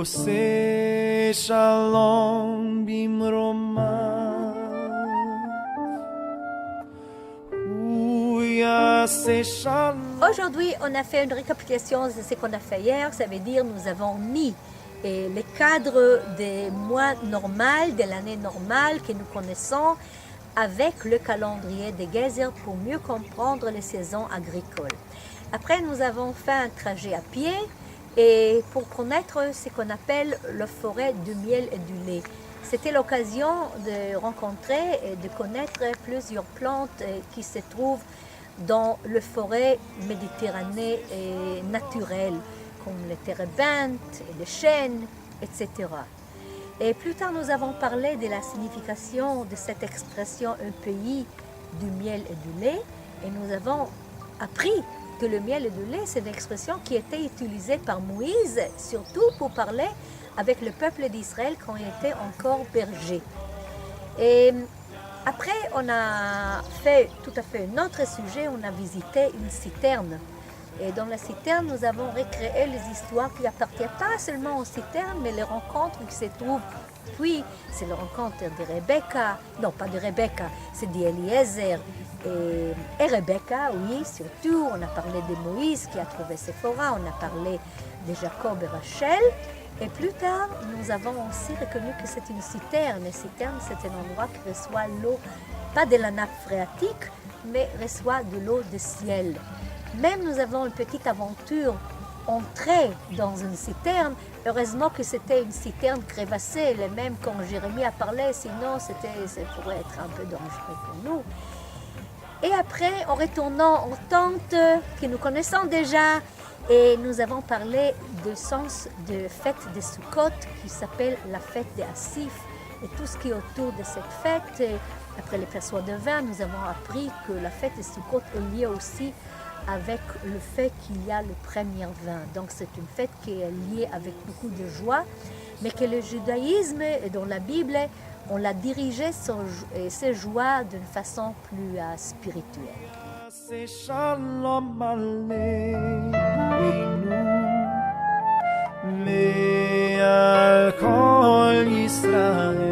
עושה שלום במרומה הוא יעשה שלום. Aujourd'hui, on a fait une récapitulation de ce qu'on a fait hier. Ça veut dire nous avons mis le cadre des mois normal, de l'année normale que nous connaissons avec le calendrier de Gezer pour mieux comprendre les saisons agricoles. Après, nous avons fait un trajet à pied et pour connaître ce qu'on appelle la forêt du miel et du lait. C'était l'occasion de rencontrer et de connaître plusieurs plantes qui se trouvent dans la forêt méditerranéenne et naturelle, comme les térébinthes, les chênes, etc. Et plus tard, nous avons parlé de la signification de cette expression « un pays du miel et du lait » et nous avons appris que le miel et du lait, c'est une expression qui était utilisée par Moïse, surtout pour parler avec le peuple d'Israël quand il était encore berger. Et après, on a fait tout à fait un autre sujet, on a visité une citerne. Et dans la citerne, nous avons recréé les histoires qui appartiennent pas seulement aux citernes, mais les rencontres qui se trouvent. Puis, c'est la rencontre de Rebecca, non pas de Rebecca, c'est d'Eliezer et Rebecca, oui, surtout. On a parlé de Moïse qui a trouvé Séphora, on a parlé de Jacob et Rachel. Et plus tard, nous avons aussi reconnu que c'est une citerne. Une citerne, c'est un endroit qui reçoit l'eau, pas de la nappe phréatique, mais reçoit de l'eau du ciel. Même nous avons une petite aventure, entrer dans une citerne. Heureusement que c'était une citerne crévassée, les mêmes quand Jérémie a parlé, sinon ça pourrait être un peu dangereux pour nous. Et après, en retournant en tente, que nous connaissons déjà, et nous avons parlé du sens de fête de Sukkot qui s'appelle la fête des Asif et tout ce qui est autour de cette fête. Et après les perçois de vin, nous avons appris que la fête de Sukkot est liée aussi avec le fait qu'il y a le premier vin. Donc c'est une fête qui est liée avec beaucoup de joie, mais que le judaïsme et dans la Bible, on l'a dirigé ces joies d'une façon plus spirituelle. מעל כל ישראל